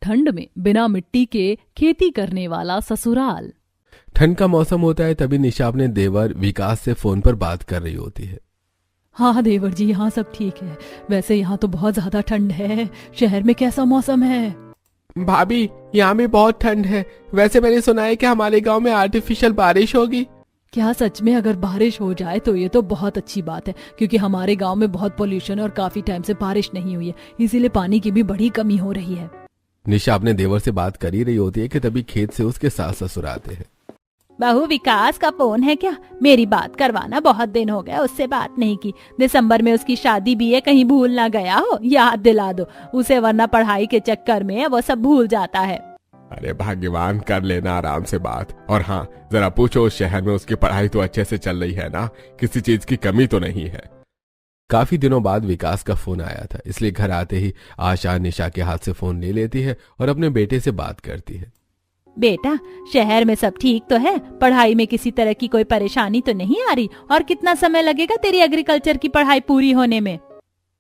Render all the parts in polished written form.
ठंड में बिना मिट्टी के खेती करने वाला ससुराल। ठंड का मौसम होता है, तभी निशा अपने देवर विकास से फोन पर बात कर रही होती है। हाँ देवर जी, यहाँ सब ठीक है। वैसे यहाँ तो बहुत ज्यादा ठंड है। शहर में कैसा मौसम है? भाभी, यहाँ भी बहुत ठंड है। वैसे मैंने सुना है कि हमारे गांव में आर्टिफिशियल बारिश होगी। क्या सच में? अगर बारिश हो जाए तो ये तो बहुत अच्छी बात है, क्योंकि हमारे गांव में बहुत पोल्यूशन और काफी टाइम से बारिश नहीं हुई है, इसीलिए पानी की भी बड़ी कमी हो रही है। निशा अपने देवर से बात कर ही रही होती है कि तभी खेत से उसके सास ससुर आते हैं। बहू, विकास का फोन है क्या? मेरी बात करवाना, बहुत दिन हो गया उससे बात नहीं की। दिसंबर में उसकी शादी भी है, कहीं भूल ना गया हो? याद दिला दो उसे, वरना पढ़ाई के चक्कर में वो सब भूल जाता है। अरे भाग्यवान, कर लेना आराम से बात। और हाँ, जरा पूछो उस शहर में उसकी पढ़ाई तो अच्छे से चल रही है ना? किसी चीज की कमी तो नहीं है? काफी दिनों बाद विकास का फोन आया था, इसलिए घर आते ही आशा निशा के हाथ से फोन ले लेती है और अपने बेटे से बात करती है। बेटा, शहर में सब ठीक तो है? पढ़ाई में किसी तरह की कोई परेशानी तो नहीं आ रही? और कितना समय लगेगा तेरी एग्रीकल्चर की पढ़ाई पूरी होने में?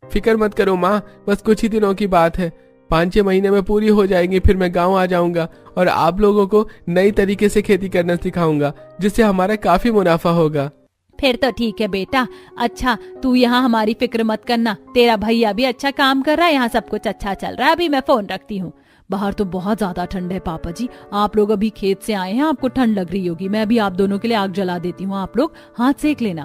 फिक्र मत करो माँ, बस कुछ ही दिनों की बात है। 5-6 महीने में पूरी हो जाएंगी, फिर मैं गांव आ जाऊंगा और आप लोगों को नई तरीके से खेती करना सिखाऊंगा, जिससे हमारा काफी मुनाफा होगा। फिर तो ठीक है बेटा। अच्छा, तू यहाँ हमारी फिक्र मत करना, तेरा भैया भी अच्छा काम कर रहा है, यहाँ सब कुछ अच्छा चल रहा है। अभी मैं फोन रखती हूँ। बाहर तो बहुत ज्यादा ठंड है पापा जी। आप लोग अभी खेत से आए हैं, आपको ठंड लग रही होगी। मैं अभी आप दोनों के लिए आग जला देती हूँ, आप लोग हाथ सेक लेना।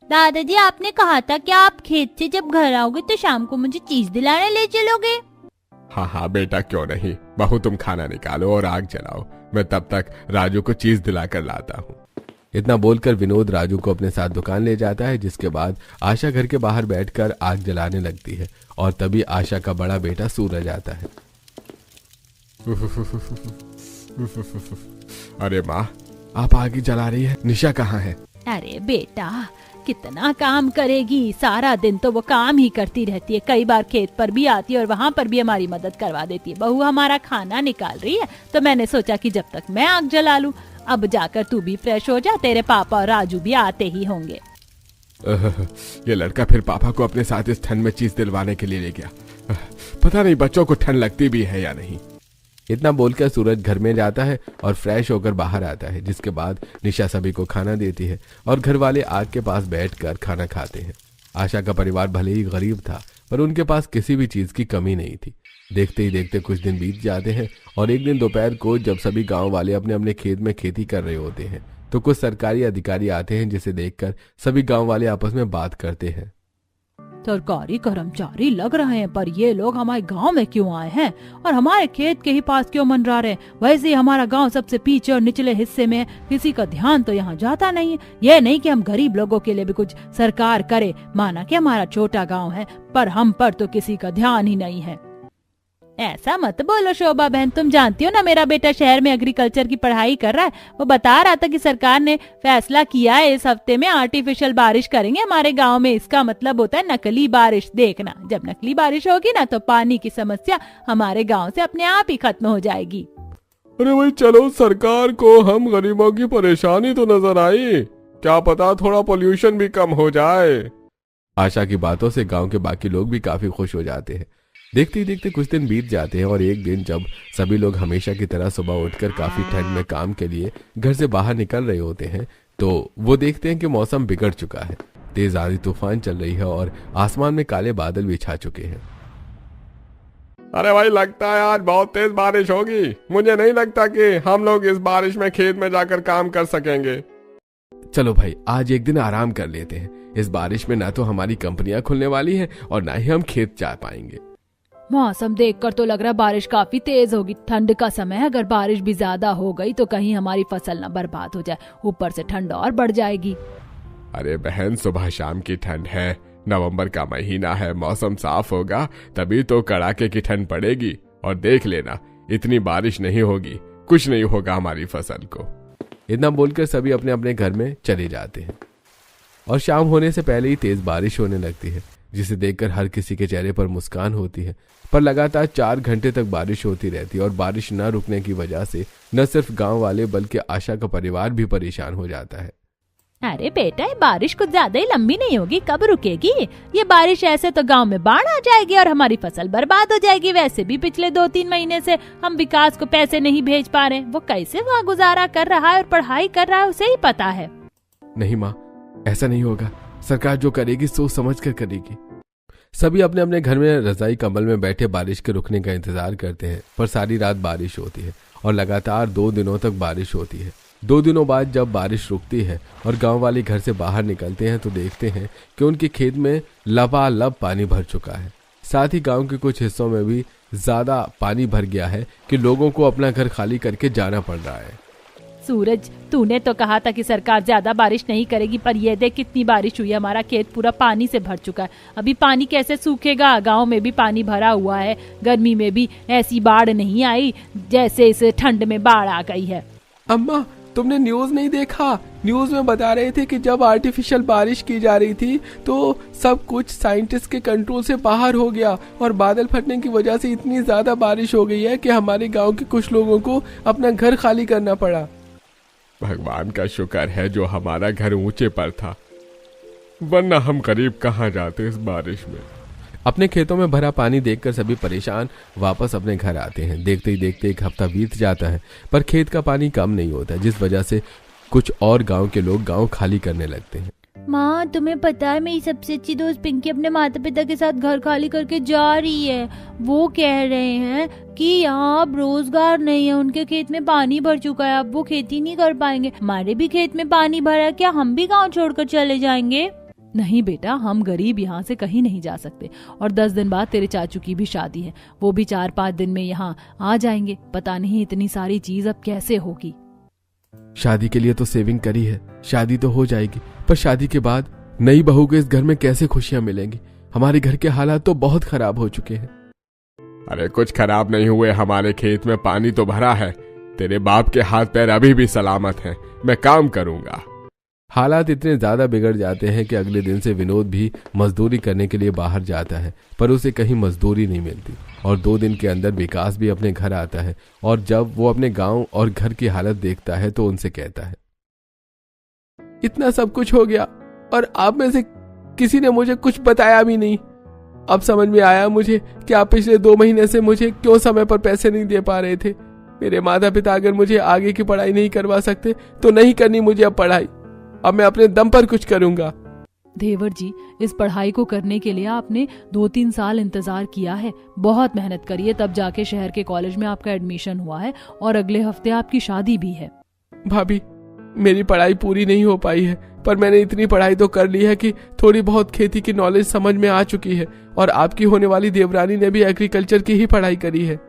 दादाजी, आपने कहा था कि आप खेत से जब घर आओगे तो शाम को मुझे चीज दिलाने ले चलोगे। हाँ हाँ बेटा, क्यों नहीं। बहू, तुम खाना निकालो और आग जलाओ, मैं तब तक राजू को चीज दिला कर लाता हूँ। इतना बोलकर विनोद राजू को अपने साथ दुकान ले जाता है, जिसके बाद आशा घर के बाहर बैठकर आग जलाने लगती है और तभी आशा का बड़ा बेटा सूरज आता है। अरे माँ, आप आग जला रही है, निशा कहाँ है? अरे बेटा, कितना काम करेगी? सारा दिन तो वो काम ही करती रहती है। कई बार खेत पर भी आती है और वहाँ पर भी हमारी मदद करवा देती है। बहू हमारा खाना निकाल रही है, तो मैंने सोचा कि जब तक मैं आग जला लूं, अब जाकर तू भी फ्रेश हो जा। तेरे पापा और राजू भी आते ही होंगे। ये लड़का फिर पापा को अपने साथ इस ठंड में चीज दिलवाने के लिए ले गया। पता नहीं बच्चों को ठंड लगती भी है या नहीं। इतना बोलकर सूरज घर में जाता है और फ्रेश होकर बाहर आता है, जिसके बाद निशा सभी को खाना देती है और घर वाले आग के पास बैठकर खाना खाते हैं। आशा का परिवार भले ही गरीब था, पर उनके पास किसी भी चीज की कमी नहीं थी। देखते ही देखते कुछ दिन बीत जाते हैं और एक दिन दोपहर को जब सभी गांव वाले अपने अपने खेत में खेती कर रहे होते हैं, तो कुछ सरकारी अधिकारी आते हैं, जिसे देखकर सभी गांव वाले आपस में बात करते हैं। सरकारी कर्मचारी लग रहे हैं, पर ये लोग हमारे गांव में क्यों आए हैं और हमारे खेत के ही पास क्यों मंडरा रहे हैं? वैसे ही हमारा गांव सबसे पीछे और निचले हिस्से में है, किसी का ध्यान तो यहाँ जाता नहीं है। ये नहीं कि हम गरीब लोगों के लिए भी कुछ सरकार करे। माना कि हमारा छोटा गांव है, पर हम पर तो किसी का ध्यान ही नहीं है। ऐसा मत बोलो शोभा बहन, तुम जानती हो ना मेरा बेटा शहर में एग्रीकल्चर की पढ़ाई कर रहा है। वो बता रहा था कि सरकार ने फैसला किया है इस हफ्ते में आर्टिफिशियल बारिश करेंगे हमारे गांव में। इसका मतलब होता है नकली बारिश। देखना, जब नकली बारिश होगी ना तो पानी की समस्या हमारे गाँव से अपने आप ही खत्म हो जाएगी। अरे भाई चलो, सरकार को हम गरीबों की परेशानी तो नजर आई, क्या पता थोड़ा पोल्यूशन भी कम हो जाए। आशा की बातों से गांव के बाकी लोग भी काफी खुश हो जाते हैं। देखते ही देखते कुछ दिन बीत जाते हैं और एक दिन जब सभी लोग हमेशा की तरह सुबह उठकर काफी ठंड में काम के लिए घर से बाहर निकल रहे होते हैं, तो वो देखते हैं कि मौसम बिगड़ चुका है। तेज आंधी तूफान चल रही है और आसमान में काले बादल भी छा चुके हैं। अरे भाई, लगता है आज बहुत तेज बारिश होगी। मुझे नहीं लगता कि हम लोग इस बारिश में खेत में जाकर काम कर सकेंगे। चलो भाई, आज एक दिन आराम कर लेते हैं। इस बारिश में ना तो हमारी कंपनियां खुलने वाली हैं और ना ही हम खेत जा पाएंगे। मौसम देखकर तो लग रहा है बारिश काफी तेज होगी। ठंड का समय है, अगर बारिश भी ज्यादा हो गई तो कहीं हमारी फसल ना बर्बाद हो जाए, ऊपर से ठंड और बढ़ जाएगी। अरे बहन, सुबह शाम की ठंड है, नवंबर का महीना है, मौसम साफ होगा तभी तो कड़ाके की ठंड पड़ेगी। और देख लेना, इतनी बारिश नहीं होगी, कुछ नहीं होगा हमारी फसल को। इतना बोलकर सभी अपने अपने घर में चले जाते हैं और शाम होने से पहले ही तेज बारिश होने लगती है, जिसे देखकर हर किसी के चेहरे पर मुस्कान होती है। पर लगातार 4 घंटे तक बारिश होती रहती है और बारिश न रुकने की वजह से न सिर्फ गांव वाले बल्कि आशा का परिवार भी परेशान हो जाता है। अरे बेटा, ये बारिश कुछ ज्यादा ही लंबी नहीं होगी, कब रुकेगी? ये बारिश ऐसे तो गांव में बाढ़ आ जाएगी और हमारी फसल बर्बाद हो जाएगी। वैसे भी पिछले 2-3 महीने से हम विकास को पैसे नहीं भेज पा रहे। वो कैसे वहाँ गुजारा कर रहा है और पढ़ाई कर रहा है, उसे ही पता है। नहीं माँ, ऐसा नहीं होगा। सरकार जो करेगी सोच समझ कर करेगी। सभी अपने अपने घर में रजाई कंबल में बैठे बारिश के रुकने का इंतजार करते हैं, पर सारी रात बारिश होती है और लगातार 2 दिनों तक बारिश होती है। 2 दिनों बाद जब बारिश रुकती है और गांव वाले घर से बाहर निकलते हैं तो देखते हैं कि उनके खेत में लबालब पानी भर चुका है। साथ ही गांव के कुछ हिस्सों में भी ज्यादा पानी भर गया है कि लोगों को अपना घर खाली करके जाना पड़ रहा है। सूरज, तूने तो कहा था कि सरकार ज्यादा बारिश नहीं करेगी, पर ये देख कितनी बारिश हुई। हमारा खेत पूरा पानी से भर चुका है। अभी पानी कैसे सूखेगा? गांव में भी पानी भरा हुआ है। गर्मी में भी ऐसी बाढ़ नहीं आई जैसे इस ठंड में बाढ़ आ गई है। अम्मा, तुमने न्यूज नहीं देखा? न्यूज में बता रहे थे कि जब आर्टिफिशियल बारिश की जा रही थी तो सब कुछ साइंटिस्ट के कंट्रोल से बाहर हो गया और बादल फटने की वजह से इतनी ज्यादा बारिश हो गई है कि हमारे गांव के कुछ लोगों को अपना घर खाली करना पड़ा। भगवान का शुक्र है जो हमारा घर ऊंचे पर था, वरना हम करीब कहाँ जाते इस बारिश में। अपने खेतों में भरा पानी देखकर सभी परेशान वापस अपने घर आते हैं। देखते ही देखते 1 हफ्ता बीत जाता है, पर खेत का पानी कम नहीं होता, जिस वजह से कुछ और गांव के लोग गांव खाली करने लगते हैं। माँ, तुम्हें पता है मेरी सबसे अच्छी दोस्त पिंकी अपने माता पिता के साथ घर खाली करके जा रही है। वो कह रहे हैं कि यहाँ अब रोजगार नहीं है, उनके खेत में पानी भर चुका है, अब वो खेती नहीं कर पाएंगे। हमारे भी खेत में पानी भरा है, क्या हम भी गाँव छोड़कर चले जाएंगे? नहीं बेटा, हम गरीब यहाँ से कहीं नहीं जा सकते और 10 दिन बाद तेरे चाचू की भी शादी है। वो भी 4-5 दिन में यहाँ आ जाएंगे। पता नहीं इतनी सारी चीज अब कैसे होगी। शादी के लिए तो सेविंग करी है, शादी तो हो जाएगी, पर शादी के बाद नई बहू को इस घर में कैसे खुशियां मिलेंगी? हमारे घर के हालात तो बहुत खराब हो चुके हैं। अरे कुछ खराब नहीं हुए, हमारे खेत में पानी तो भरा है। तेरे बाप के हाथ पैर अभी भी सलामत हैं, मैं काम करूंगा। हालात इतने ज्यादा बिगड़ जाते हैं कि अगले दिन से विनोद भी मजदूरी करने के लिए बाहर जाता है, पर उसे कहीं मजदूरी नहीं मिलती और 2 दिन के अंदर विकास भी अपने घर आता है और जब वो अपने गांव और घर की हालत देखता है तो उनसे कहता है, इतना सब कुछ हो गया और आप में से किसी ने मुझे कुछ बताया भी नहीं। अब समझ में आया मुझे कि आप पिछले 2 महीने से मुझे क्यों समय पर पैसे नहीं दे पा रहे थे। मेरे माता पिता अगर मुझे आगे की पढ़ाई नहीं करवा सकते तो नहीं करनी मुझे अब पढ़ाई। अब मैं अपने दम पर कुछ करूंगा। देवर जी, इस पढ़ाई को करने के लिए आपने 2-3 साल इंतजार किया है, बहुत मेहनत करी है, तब जाके शहर के कॉलेज में आपका एडमिशन हुआ है और अगले हफ्ते आपकी शादी भी है। भाभी, मेरी पढ़ाई पूरी नहीं हो पाई है, पर मैंने इतनी पढ़ाई तो कर ली है कि थोड़ी बहुत खेती की नॉलेज समझ में आ चुकी है और आपकी होने वाली देवरानी ने भी एग्रीकल्चर की ही पढ़ाई करी है।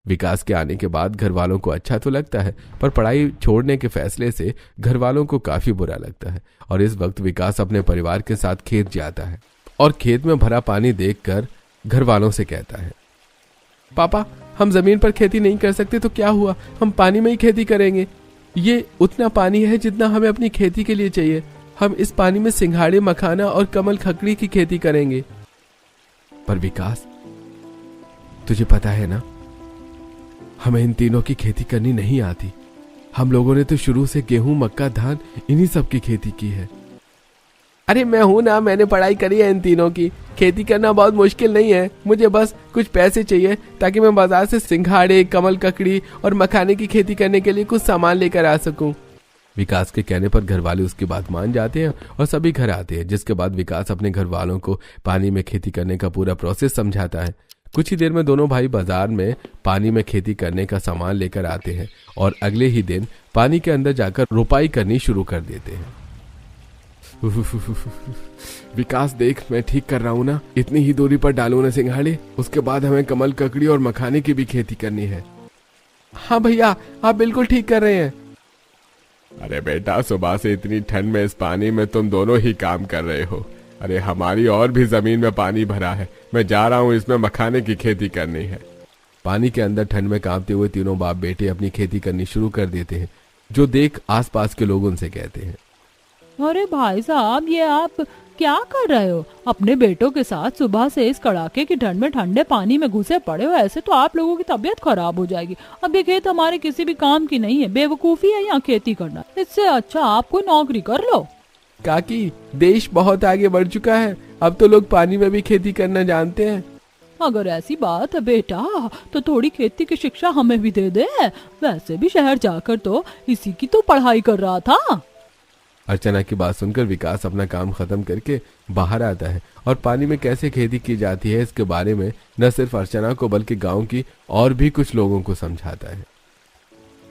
विकास के आने के बाद घर वालों को अच्छा तो लगता है, पर पढ़ाई छोड़ने के फैसले से घर वालों को काफी बुरा लगता है और इस वक्त विकास अपने परिवार के साथ खेत जाता है और खेत में भरा पानी देखकर घर वालों से कहता है, पापा, हम जमीन पर खेती नहीं कर सकते तो क्या हुआ, हम पानी में ही खेती करेंगे। ये उतना पानी है जितना हमें अपनी खेती के लिए चाहिए। हम इस पानी में सिंघाड़े, मखाना और कमल खकड़ी की खेती करेंगे। पर विकास, तुझे पता है ना, हमें इन तीनों की खेती करनी नहीं आती। हम लोगों ने तो शुरू से गेहूं, मक्का, धान इन्हीं सब की खेती की है। अरे मैं हूं ना, मैंने पढ़ाई करी है इन तीनों की। खेती करना बहुत मुश्किल नहीं है, मुझे बस कुछ पैसे चाहिए ताकि मैं बाजार से सिंघाड़े, कमल ककड़ी और मखाने की खेती करने के लिए कुछ सामान लेकर आ सकूं। विकास के कहने पर घर वाले उसकी बात मान जाते हैं और सभी घर आते हैं, जिसके बाद विकास अपने घर वालों को पानी में खेती करने का पूरा प्रोसेस समझाता है। कुछ ही देर में दोनों भाई बाजार में पानी में खेती करने का सामान लेकर आते हैं और अगले ही दिन पानी के अंदर जाकर रोपाई करनी शुरू कर देते हैं। विकास देख, मैं ठीक कर रहा हूँ ना? इतनी ही दूरी पर डालू ना सिंघाड़े, उसके बाद हमें कमल, ककड़ी और मखाने की भी खेती करनी है। हाँ भैया, आप बिल्कुल ठीक कर रहे हैं। अरे बेटा, सुबह से इतनी ठंड में इस पानी में तुम दोनों ही काम कर रहे हो। अरे हमारी और भी जमीन में पानी भरा है, मैं जा रहा हूँ, इसमें मखाने की खेती करनी है। पानी के अंदर ठंड में कांपते हुए तीनों बाप बेटे अपनी खेती करनी शुरू कर देते हैं, जो देख आसपास के लोग उनसे कहते हैं, अरे भाई साहब, ये आप क्या कर रहे हो? अपने बेटों के साथ सुबह से इस कड़ाके की ठंड में ठंडे पानी में घुसे पड़े हो, ऐसे तो आप लोगों की तबीयत खराब हो जाएगी। अब ये खेत हमारे किसी भी काम की नहीं है, बेवकूफी है यहाँ खेती करना। इससे अच्छा आप कोई नौकरी कर लो। काकी, देश बहुत आगे बढ़ चुका है, अब तो लोग पानी में भी खेती करना जानते हैं। अगर ऐसी बात है बेटा तो थोड़ी खेती की शिक्षा हमें भी दे दे। वैसे भी शहर जाकर तो इसी की तो पढ़ाई कर रहा था। अर्चना की बात सुनकर विकास अपना काम खत्म करके बाहर आता है और पानी में कैसे खेती की जाती है इसके बारे में न सिर्फ अर्चना को बल्कि गांव की और भी कुछ लोगों को समझाता है।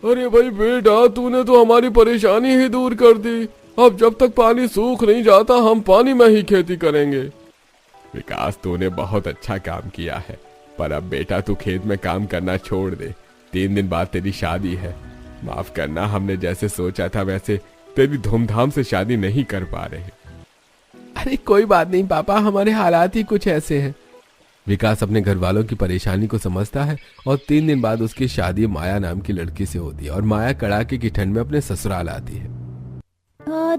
अरे भाई बेटा, तूने तो हमारी परेशानी ही दूर कर दी। अब जब तक पानी सूख नहीं जाता हम पानी में ही खेती करेंगे। विकास, तूने बहुत अच्छा काम किया है, पर अब बेटा तू खेत में काम करना छोड़ दे। 3 दिन बाद तेरी शादी है। माफ करना, हमने जैसे सोचा था वैसे तेरी धूमधाम से शादी नहीं कर पा रहे। अरे कोई बात नहीं पापा, हमारे हालात ही कुछ ऐसे हैं। विकास अपने घर वालों की परेशानी को समझता है और 3 दिन बाद उसकी शादी माया नाम की लड़की से होती है और माया कड़ाके की ठंड में अपने ससुराल आती है।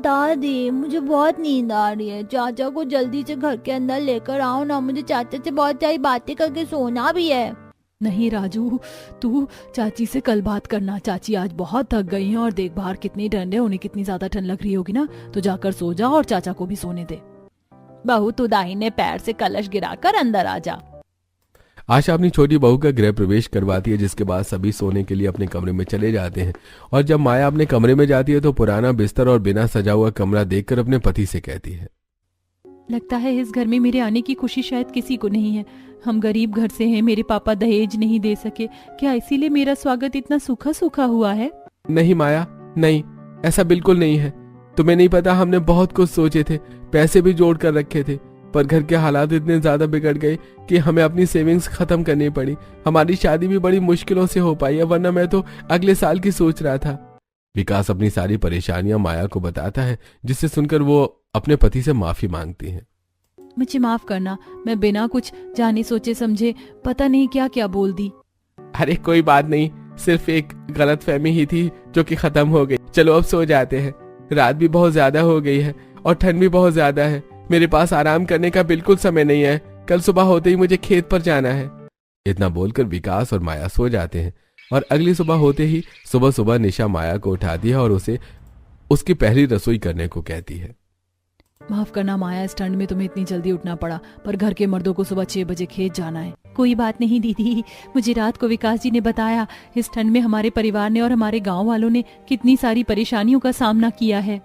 दादी, मुझे बहुत नींद आ रही है। चाचा को जल्दी से घर के अंदर लेकर आओ ना, मुझे चाचा से बहुत सारी बातें करके सोना भी है। नहीं राजू, तू चाची से कल बात करना। चाची आज बहुत थक गई हैं और देख बाहर कितनी ठंड है, उन्हें कितनी ज्यादा ठंड लग रही होगी ना, तो जाकर सो जा और चाचा को भी सोने दे। बहू, तू दाहिने पैर से कलश गिराकर अंदर आ जा। आशा अपनी छोटी बहू का गृह प्रवेश करवाती है, जिसके बाद सभी सोने के लिए अपने कमरे में चले जाते हैं और जब माया अपने कमरे में जाती है तो पुराना बिस्तर और बिना सजा हुआ कमरा देखकर अपने पति से कहती है, लगता है इस घर में मेरे आने की खुशी शायद किसी को नहीं है। हम गरीब घर से हैं, मेरे पापा दहेज नहीं दे सके, क्या इसीलिए मेरा स्वागत इतना सूखा सूखा हुआ है? नहीं माया, नहीं, ऐसा बिल्कुल नहीं है। तुम्हें नहीं पता, हमने बहुत कुछ सोचे थे, पैसे भी जोड़ कर रखे थे, पर घर के हालात इतने ज्यादा बिगड़ गए कि हमें अपनी सेविंग्स खत्म करनी पड़ी। हमारी शादी भी बड़ी मुश्किलों से हो पाई है, वरना मैं तो अगले साल की सोच रहा था। विकास अपनी सारी परेशानियां माया को बताता है, जिससे सुनकर वो अपने पति से माफी मांगती है। मुझे माफ करना, मैं बिना कुछ जाने सोचे समझे पता नहीं क्या क्या बोल दी। अरे कोई बात नहीं, सिर्फ एक गलतफहमी ही थी जो कि खत्म हो गई। चलो अब सो जाते हैं, रात भी बहुत ज्यादा हो गई है और ठंड भी बहुत ज्यादा है। मेरे पास आराम करने का बिल्कुल समय नहीं है, कल सुबह होते ही मुझे खेत पर जाना है। इतना बोलकर विकास और माया सो जाते हैं और अगली सुबह होते ही सुबह सुबह निशा माया को उठाती है और उसे उसकी पहली रसोई करने को कहती है। माफ करना माया, इस ठंड में तुम्हें इतनी जल्दी उठना पड़ा, पर घर के मर्दों को सुबह 6 बजे खेत जाना है। कोई बात नहीं दीदी, मुझे रात को विकास जी ने बताया इस ठंड में हमारे परिवार ने और हमारे गांव वालों ने कितनी सारी परेशानियों का सामना किया है।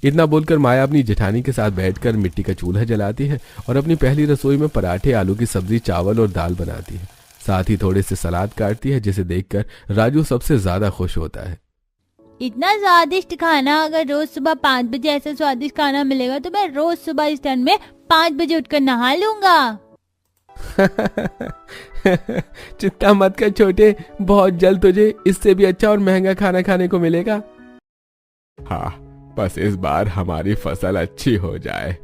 इतना बोलकर माया अपनी जेठानी के साथ बैठकर मिट्टी का चूल्हा जलाती है और अपनी पहली रसोई में पराठे, आलू की सब्जी, चावल और दाल बनाती है। साथ ही थोड़े से सलाद काटती है, जिसे देखकर राजू सबसे ज्यादा खुश होता है। इतना स्वादिष्ट खाना, अगर रोज सुबह 5 बजे ऐसा स्वादिष्ट खाना मिलेगा तो मैं रोज सुबह इस ठंड में 5 बजे उठकर नहा लूंगा। चिंता मत कर छोटे, बहुत जल्द तुझे इससे भी अच्छा और महंगा खाना खाने को मिलेगा। हाँ, बस इस बार हमारी फसल अच्छी हो जाए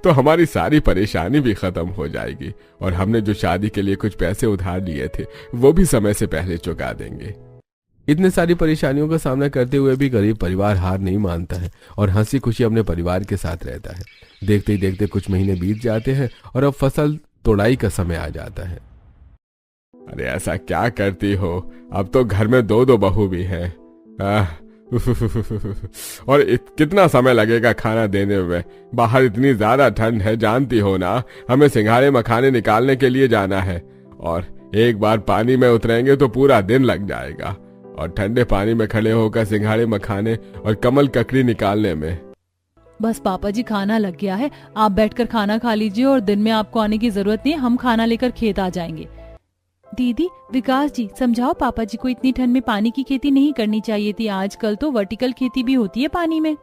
तो हमारी सारी परेशानी भी खत्म हो जाएगी और हमने जो शादी के लिए कुछ पैसे उधार लिए थे वो भी समय से पहले चुका देंगे। इतने सारी परेशानियों का सामना करते हुए भी गरीब परिवार हार नहीं मानता है और हंसी खुशी अपने परिवार के साथ रहता है। देखते ही देखते कुछ महीने बीत जाते हैं और अब फसल तोड़ाई का समय आ जाता है। अरे ऐसा क्या करती हो, अब तो घर में 2 बहू भी हैं। और कितना समय लगेगा खाना देने में, बाहर इतनी ज्यादा ठंड है, जानती हो ना। हमें सिंघाड़े मखाने निकालने के लिए जाना है और एक बार पानी में उतरेंगे तो पूरा दिन लग जाएगा और ठंडे पानी में खड़े होकर सिंघाड़े मखाने और कमल ककड़ी निकालने में। बस पापा जी, खाना लग गया है, आप बैठकर खाना खा लीजिए और दिन में आपको आने की जरूरत नहीं, हम खाना लेकर खेत आ जाएंगे। दीदी, विकास जी, समझाओ पापा जी को इतनी ठंड में पानी की खेती नहीं करनी चाहिए थी। आजकल तो वर्टिकल खेती भी होती है पानी में।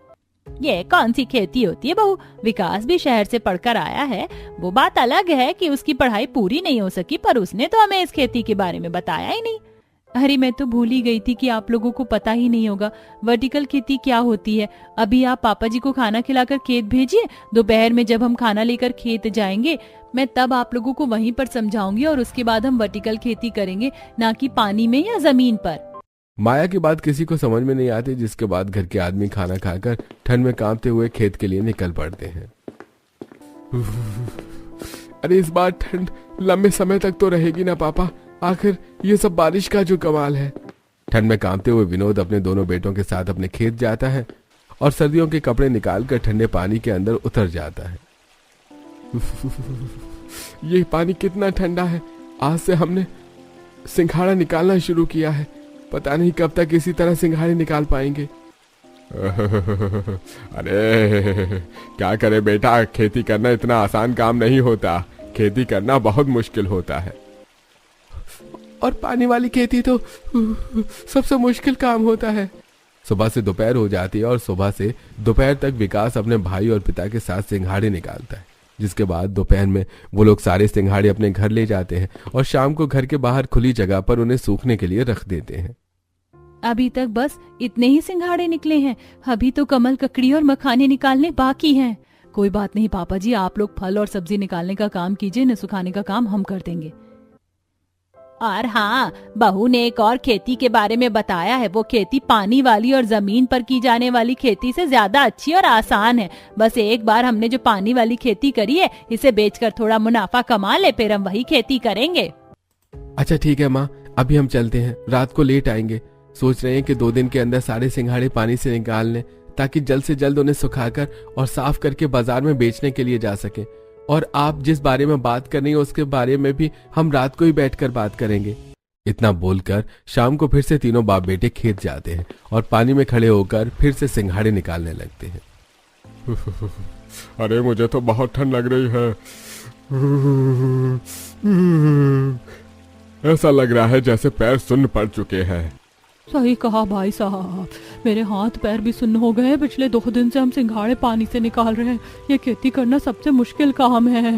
ये कौन सी खेती होती है बहू? विकास भी शहर से पढ़कर आया है, वो बात अलग है कि उसकी पढ़ाई पूरी नहीं हो सकी, पर उसने तो हमें इस खेती के बारे में बताया ही नहीं। अरे मैं तो भूल ही गई थी कि आप लोगों को पता ही नहीं होगा वर्टिकल खेती क्या होती है। अभी आप पापा जी को खाना खिलाकर खेत भेजिए, दोपहर में जब हम खाना लेकर खेत जाएंगे मैं तब आप लोगों को वहीं पर समझाऊंगी और उसके बाद हम वर्टिकल खेती करेंगे, ना कि पानी में या जमीन पर। माया की बात किसी को समझ में नहीं आती, जिसके बाद घर के आदमी खाना खाकर ठंड में कांपते हुए खेत के लिए निकल पड़ते हैं। अरे इस बार ठंड लंबे समय तक तो रहेगी ना पापा, आखिर ये सब बारिश का जो कमाल है। ठंड में कांपते हुए विनोद अपने दोनों बेटों के साथ अपने खेत जाता है और सर्दियों के कपड़े निकालकर ठंडे पानी के अंदर उतर जाता है। ये पानी कितना ठंडा है। आज से हमने सिंघाड़ा निकालना शुरू किया है। पता नहीं कब तक इसी तरह सिंघाड़े निकाल पाएंगे। अरे क्या करे बेटा, खेती करना इतना आसान काम नहीं होता। खेती करना बहुत मुश्किल होता है। और पानी वाली खेती तो सबसे मुश्किल काम होता है। सुबह से दोपहर हो जाती है और सुबह से दोपहर तक विकास अपने भाई और पिता के साथ सिंघाड़े निकालता है, जिसके बाद दोपहर में वो लोग सारे सिंघाड़े अपने घर ले जाते हैं और शाम को घर के बाहर खुली जगह पर उन्हें सूखने के लिए रख देते हैं। अभी तक बस इतने ही सिंघाड़े निकले हैं। अभी तो कमल ककड़ी और मखाने निकालने बाकी हैं। कोई बात नहीं पापा जी, आप लोग फल और सब्जी निकालने का काम कीजिए, न सुखाने का काम हम कर देंगे। और हाँ, बहू ने एक और खेती के बारे में बताया है। वो खेती पानी वाली और जमीन पर की जाने वाली खेती से ज्यादा अच्छी और आसान है। बस एक बार हमने जो पानी वाली खेती करी है, इसे बेचकर थोड़ा मुनाफा कमा ले, फिर हम वही खेती करेंगे। अच्छा ठीक है माँ, अभी हम चलते हैं, रात को लेट आएंगे। सोच रहे हैं कि 2 दिन के अंदर सारे सिंघाड़े पानी से निकाल लें, ताकि जल्द से जल्द उन्हें सुखाकर और साफ करके बाजार में बेचने के लिए जा सके। और आप जिस बारे में बात कर रही हैं उसके बारे में भी हम रात को ही बैठकर बात करेंगे। इतना बोलकर शाम को फिर से तीनों बाप बेटे खेत जाते हैं और पानी में खड़े होकर फिर से सिंघाड़े निकालने लगते हैं। अरे मुझे तो बहुत ठंड लग रही है। ऐसा लग रहा है जैसे पैर सुन्न पड़ चुके हैं। सही कहा भाई साहब, मेरे हाथ पैर भी सुन्न हो गए। पिछले 2 दिन से हम सिंघाड़े पानी से निकाल रहे हैं। ये खेती करना सबसे मुश्किल काम है।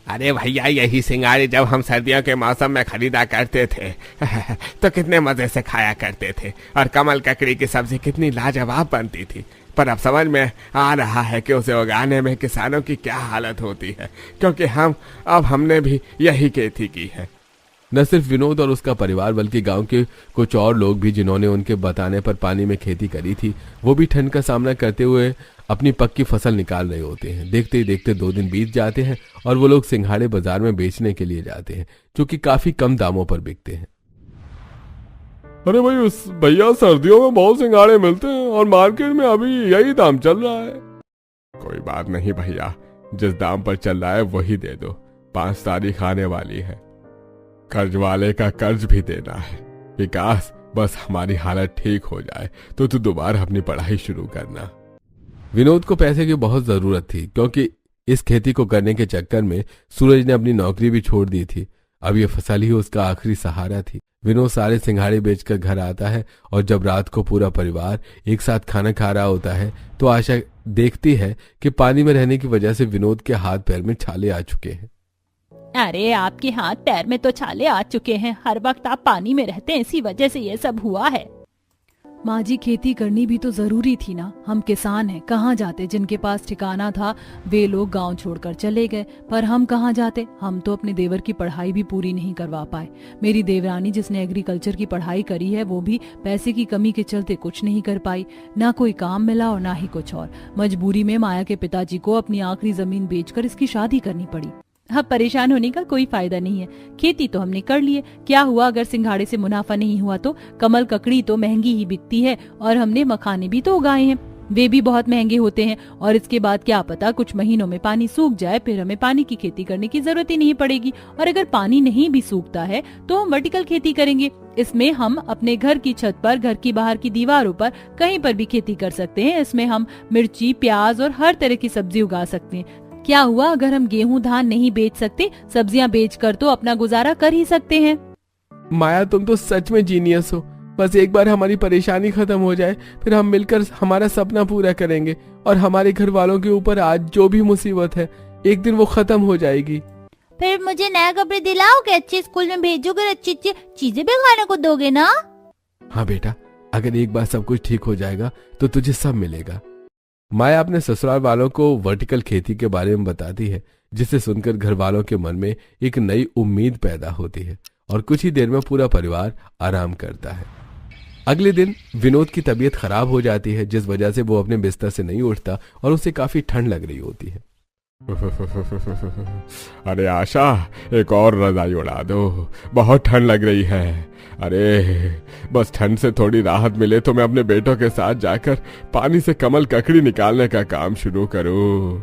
अरे भैया, यही सिंघाड़े जब हम सर्दियों के मौसम में खरीदा करते थे तो कितने मजे से खाया करते थे। और कमल ककड़ी की सब्जी कितनी लाजवाब बनती थी। पर अब समझ में आ रहा है कि उसे उगाने में किसानों की क्या हालत होती है, क्योंकि हमने भी यही खेती की है। न सिर्फ विनोद और उसका परिवार बल्कि गांव के कुछ और लोग भी, जिन्होंने उनके बताने पर पानी में खेती करी थी, वो भी ठंड का सामना करते हुए अपनी पक्की फसल निकाल रहे होते हैं। देखते ही देखते 2 दिन बीत जाते हैं और वो लोग सिंघाड़े बाजार में बेचने के लिए जाते हैं, जो कि काफी कम दामों पर बिकते हैं। अरे भाई भैया, सर्दियों में बहुत सिंघाड़े मिलते हैं और मार्केट में अभी यही दाम चल रहा है। कोई बात नहीं भैया, जिस दाम पर चल रहा है वही दे दो। 5 तारीख आने वाली है, कर्ज वाले का कर्ज भी देना है। विकास, बस हमारी हालत ठीक हो जाए तो तू दोबारा अपनी पढ़ाई शुरू करना। विनोद को पैसे की बहुत जरूरत थी, क्योंकि इस खेती को करने के चक्कर में सूरज ने अपनी नौकरी भी छोड़ दी थी। अब ये फसल ही उसका आखिरी सहारा थी। विनोद सारे सिंघाड़े बेचकर घर आता है और जब रात को पूरा परिवार एक साथ खाना खा रहा होता है तो आशा देखती है कि पानी में रहने की वजह से विनोद के हाथ पैर में छाले आ चुके हैं। अरे आपके हाथ पैर में तो छाले आ चुके हैं। हर वक्त आप पानी में रहते हैं, इसी वजह से ये सब हुआ है। माँ जी, खेती करनी भी तो जरूरी थी ना। हम किसान हैं, कहाँ जाते। जिनके पास ठिकाना था वे लोग गांव छोड़कर चले गए, पर हम कहाँ जाते। हम तो अपने देवर की पढ़ाई भी पूरी नहीं करवा पाए। मेरी देवरानी जिसने एग्रीकल्चर की पढ़ाई करी है, वो भी पैसे की कमी के चलते कुछ नहीं कर पाई। ना कोई काम मिला और ना ही कुछ और। मजबूरी में माया के पिताजी को अपनी आखिरी जमीन बेचकर इसकी शादी करनी पड़ी। अब परेशान होने का कोई फायदा नहीं है। खेती तो हमने कर ली है, क्या हुआ अगर सिंघाड़े से मुनाफा नहीं हुआ तो। कमल ककड़ी तो महंगी ही बिकती है और हमने मखाने भी तो उगाए हैं, वे भी बहुत महंगे होते हैं। और इसके बाद क्या पता कुछ महीनों में पानी सूख जाए, फिर हमें पानी की खेती करने की जरूरत ही नहीं पड़ेगी। और अगर पानी नहीं भी सूखता है तो हम वर्टिकल खेती करेंगे। इसमें हम अपने घर की छत पर, घर की बाहर की दीवारों पर, कहीं पर भी खेती कर सकते हैं। इसमें हम मिर्ची, प्याज और हर तरह की सब्जी उगा सकते हैं। क्या हुआ अगर हम गेहूं धान नहीं बेच सकते, सब्जियां बेचकर तो अपना गुजारा कर ही सकते हैं। माया, तुम तो सच में जीनियस हो। बस एक बार हमारी परेशानी खत्म हो जाए, फिर हम मिलकर हमारा सपना पूरा करेंगे और हमारे घर वालों के ऊपर आज जो भी मुसीबत है, एक दिन वो खत्म हो जाएगी। फिर मुझे नए कपड़े दिलाओगे, अच्छे स्कूल में भेजोगे, अच्छी अच्छी चीजें भी खाने को दोगे ना। हाँ बेटा, अगर एक बार सब कुछ ठीक हो जाएगा तो तुझे सब मिलेगा। माया अपने ससुराल वालों को वर्टिकल खेती के बारे में बताती है, जिसे सुनकर घर वालों के मन में एक नई उम्मीद पैदा होती है और कुछ ही देर में पूरा परिवार आराम करता है। अगले दिन विनोद की तबीयत खराब हो जाती है, जिस वजह से वो अपने बिस्तर से नहीं उठता और उसे काफी ठंड लग रही होती है। अरे आशा, एक और रजाई उड़ा दो, बहुत ठंड लग रही है। अरे बस ठंड से थोड़ी राहत मिले तो मैं अपने बेटों के साथ जाकर पानी से कमल ककड़ी निकालने का काम शुरू करूं।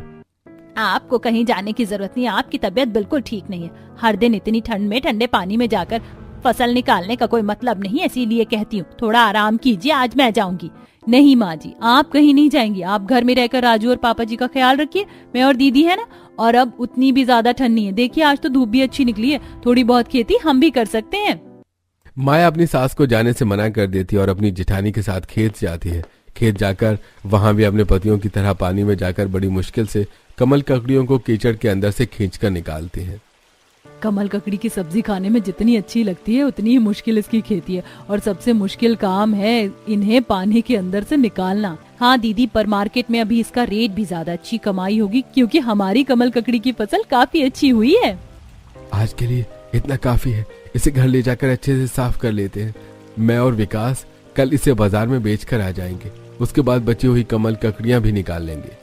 आपको कहीं जाने की जरूरत नहीं, आपकी तबीयत बिल्कुल ठीक नहीं है। हर दिन इतनी ठंड में ठंडे पानी में जाकर फसल निकालने का कोई मतलब नहीं है, इसीलिए कहती हूँ थोड़ा आराम कीजिए, आज मैं जाऊंगी। नहीं माँ जी, आप कहीं नहीं जाएंगी, आप घर में रहकर राजू और पापा जी का ख्याल रखिए। मैं और दीदी है ना, और अब उतनी भी ज्यादा ठंड नहीं है। देखिए आज तो धूप भी अच्छी निकली है, थोड़ी बहुत खेती हम भी कर सकते हैं। माया अपनी सास को जाने से मना कर देती है और अपनी जेठानी के साथ खेत जाती है। खेत जाकर वहां भी अपने पतियों की तरह पानी में जाकर बड़ी मुश्किल से कमल ककड़ियों को कीचड़ के अंदर से खींचकर निकालती है। कमल ककड़ी की सब्जी खाने में जितनी अच्छी लगती है उतनी ही मुश्किल इसकी खेती है, और सबसे मुश्किल काम है इन्हें पानी के अंदर से निकालना। हाँ दीदी, पर मार्केट में अभी इसका रेट भी ज्यादा, अच्छी कमाई होगी क्योंकि हमारी कमल ककड़ी की फसल काफी अच्छी हुई है। आज के लिए इतना काफी है, इसे घर ले जाकर अच्छे से साफ कर लेते हैं। मैं और विकास कल इसे बाजार में बेचकर आ जाएंगे, उसके बाद बची हुई कमल ककड़ियां भी निकाल लेंगे।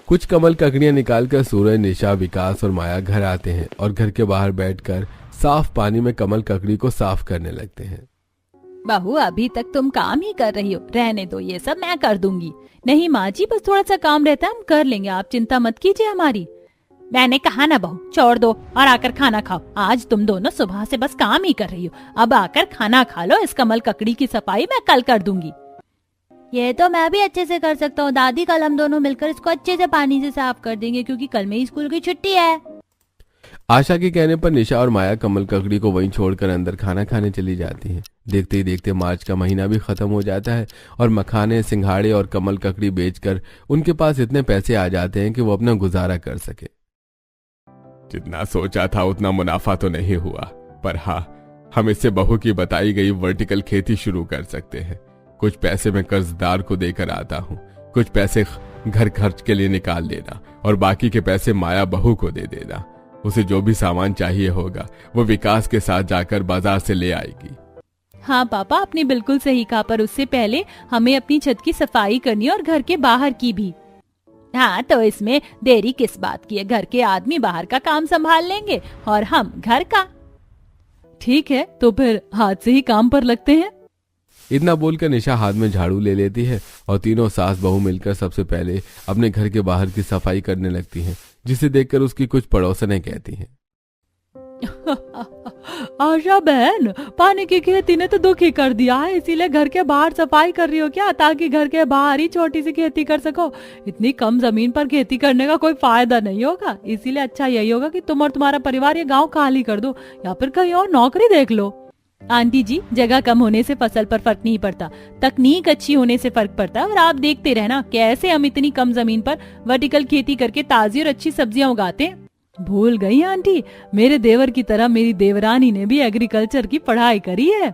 कुछ कमल ककड़ियां निकालकर सूरज, निशा, विकास और माया घर आते हैं और घर के बाहर बैठकर साफ पानी में कमल ककड़ी को साफ करने लगते हैं। बहू अभी तक तुम काम ही कर रही हो, रहने दो, ये सब मैं कर दूंगी। नहीं माँ जी, बस थोड़ा सा काम रहता है, हम कर लेंगे, आप चिंता मत कीजिए हमारी। मैंने कहा ना बहू, छोड़ दो और आकर खाना खाओ। आज तुम दोनों सुबह से बस काम ही कर रही हो, अब आकर खाना खा लो। इस कमल ककड़ी की सफाई मैं कल कर दूंगी। ये तो मैं भी अच्छे से कर सकता हूँ दादी, कल हम दोनों मिलकर इसको अच्छे से पानी से साफ कर देंगे क्योंकि कल मेरी स्कूल की छुट्टी है। आशा के कहने पर निशा और माया कमल ककड़ी को वहीं छोड़कर अंदर खाना खाने चली जाती हैं। देखते ही देखते मार्च का महीना भी खत्म हो जाता है और मखाने, सिंघाड़े और कमल ककड़ी बेचकर उनके पास इतने पैसे आ जाते हैं कि वो अपना गुजारा कर सके। जितना सोचा था उतना मुनाफा तो नहीं हुआ, पर हाँ, हम इससे बहू की बताई गई वर्टिकल खेती शुरू कर सकते हैं। कुछ पैसे मैं कर्जदार को देकर आता हूँ, कुछ पैसे घर खर्च के लिए निकाल लेना और बाकी के पैसे माया बहू को दे देना। उसे जो भी सामान चाहिए होगा वो विकास के साथ जाकर बाजार से ले आएगी। हाँ पापा, आपने बिल्कुल सही कहा, पर उससे पहले हमें अपनी छत की सफाई करनी है और घर के बाहर की भी। हाँ तो इसमें देरी किस बात की है, घर के आदमी बाहर का काम संभाल लेंगे और हम घर का। ठीक है, तो फिर हाथ से ही काम पर लगते हैं। इतना बोलकर निशा हाथ में झाड़ू ले लेती है और तीनों सास बहू मिलकर सबसे पहले अपने घर के बाहर की सफाई करने लगती हैं, जिसे देखकर उसकी कुछ पड़ोसनें कहती हैं, आशा बहन, पानी की खेती ने तो दुखी कर दिया है, इसीलिए घर के बाहर सफाई कर रही हो क्या, ताकि घर के बाहर ही छोटी सी खेती कर सको। इतनी कम जमीन पर खेती करने का कोई फायदा नहीं होगा, इसीलिए अच्छा यही होगा कि तुम और तुम्हारा परिवार ये गांव खाली कर दो या फिर कहीं और नौकरी देख लो। आंटी जी, जगह कम होने से फसल पर फर्क नहीं पड़ता, तकनीक अच्छी होने से फर्क पड़ता है। और आप देखते रहना कैसे हम इतनी कम जमीन पर वर्टिकल खेती करके ताजी और अच्छी सब्जियां उगाते हैं। भूल गई आंटी, मेरे देवर की तरह मेरी देवरानी ने भी एग्रीकल्चर की पढ़ाई करी है।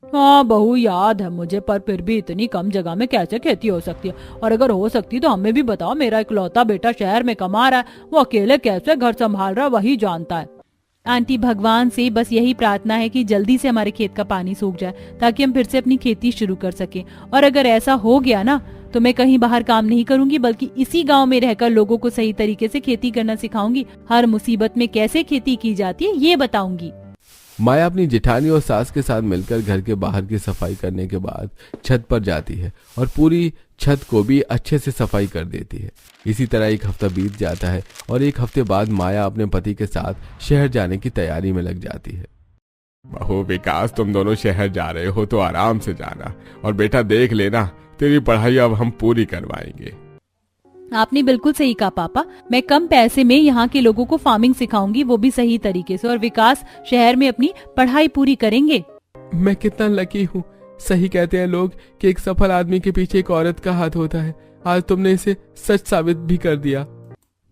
हाँ बहू, याद है मुझे, पर फिर भी इतनी कम जगह में कैसे खेती हो सकती है, और अगर हो सकती तो हमें भी बताओ। मेरा इकलौता बेटा शहर में कमा रहा है, वो अकेले कैसे घर संभाल रहा है वही जानता है। आंटी, भगवान से बस यही प्रार्थना है कि जल्दी से हमारे खेत का पानी सूख जाए ताकि हम फिर से अपनी खेती शुरू कर सकें। और अगर ऐसा हो गया ना तो मैं कहीं बाहर काम नहीं करूंगी, बल्कि इसी गांव में रहकर लोगों को सही तरीके से खेती करना सिखाऊंगी। हर मुसीबत में कैसे खेती की जाती है ये बताऊंगी। माया अपनी जेठानी और सास के साथ मिलकर घर के बाहर की सफाई करने के बाद छत पर जाती है और पूरी छत को भी अच्छे से सफाई कर देती है। इसी तरह एक हफ्ता बीत जाता है और एक हफ्ते बाद माया अपने पति के साथ शहर जाने की तैयारी में लग जाती है। बहू, विकास, तुम दोनों शहर जा रहे हो तो आराम से जाना, और बेटा देख लेना, तेरी पढ़ाई अब हम पूरी करवाएंगे। आपने बिल्कुल सही कहा पापा, मैं कम पैसे में यहाँ के लोगों को फार्मिंग सिखाऊंगी, वो भी सही तरीके से, और विकास शहर में अपनी पढ़ाई पूरी करेंगे। मैं कितना लकी हूँ। सही कहते हैं लोग कि एक सफल आदमी के पीछे एक औरत का हाथ होता है। आज तुमने इसे सच साबित भी कर दिया।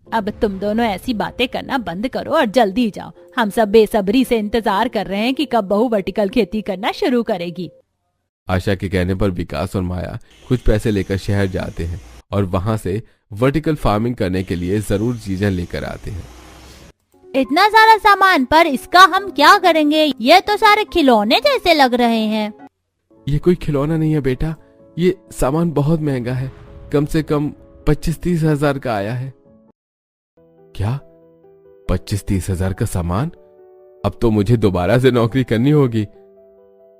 अब तुम दोनों ऐसी बातें करना बंद करो और जल्दी जाओ। हम सब बेसब्री से इंतजार कर रहे हैं कि कब बहू वर्टिकल खेती करना शुरू करेगी। आशा के कहने पर विकास और माया कुछ पैसे लेकर शहर जाते हैं और वहां से वर्टिकल फार्मिंग करने के लिए जरूर चीजें लेकर आते हैं। इतना सारा सामान, पर इसका हम क्या करेंगे? ये तो सारे खिलौने जैसे लग रहे हैं। ये कोई खिलौना नहीं है बेटा, ये सामान बहुत महंगा है, कम से कम 25-30 हजार का आया है। क्या 25-30 हजार का सामान? अब तो मुझे दोबारा से नौकरी करनी होगी।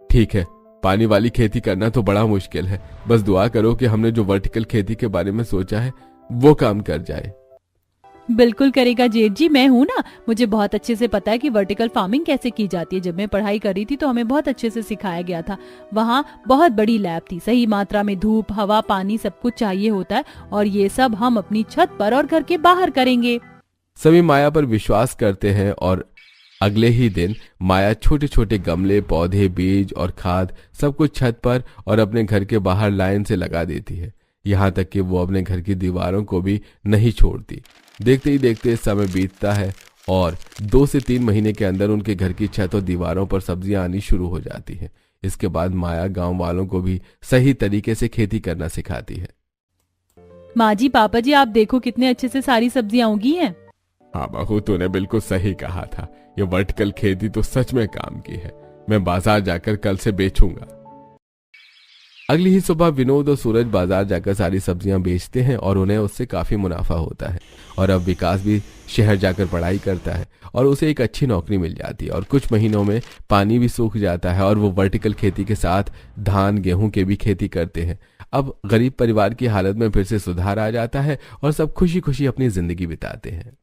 ठीक है, पानी वाली खेती करना तो बड़ा मुश्किल है। बस दुआ करो कि हमने जो वर्टिकल खेती के बारे में सोचा है वो काम कर जाए। बिल्कुल करेगा जेठ जी, मैं हूँ ना, मुझे बहुत अच्छे से पता है कि वर्टिकल फार्मिंग कैसे की जाती है। जब मैं पढ़ाई कर रही थी तो हमें बहुत अच्छे से सिखाया गया था। वहाँ बहुत बड़ी लैब थी, सही मात्रा में धूप, हवा, पानी सब कुछ चाहिए होता है, और ये सब हम अपनी छत पर और घर के बाहर करेंगे। सभी माया पर विश्वास करते हैं और अगले ही दिन माया छोटे छोटे गमले, पौधे, बीज और खाद सब कुछ छत पर और अपने घर के बाहर लाइन से लगा देती है। यहाँ तक कि वो अपने घर की दीवारों को भी नहीं छोड़ती। देखते ही देखते समय बीतता है और 2 से 3 महीने के अंदर उनके घर की छत और दीवारों पर सब्जियां आनी शुरू हो जाती हैं। इसके बाद माया गांव वालों को भी सही तरीके से खेती करना सिखाती है। माँ जी, पापा जी, आप देखो कितने अच्छे से सारी सब्जियां उगी हैं। हाँ बहू, तूने बिल्कुल सही कहा था। ये वर्टिकल खेती तो सच में काम की है। मैं बाजार जाकर कल से बेचूंगा। अगली ही सुबह विनोद और सूरज बाजार जाकर सारी सब्जियां बेचते हैं और उन्हें उससे काफी मुनाफा होता है। और अब विकास भी शहर जाकर पढ़ाई करता है और उसे एक अच्छी नौकरी मिल जाती है। और कुछ महीनों में पानी भी सूख जाता है और वो वर्टिकल खेती के साथ धान, गेहूं के भी खेती करते हैं। अब गरीब परिवार की हालत में फिर से सुधार आ जाता है और सब खुशी खुशी अपनी जिंदगी बिताते हैं।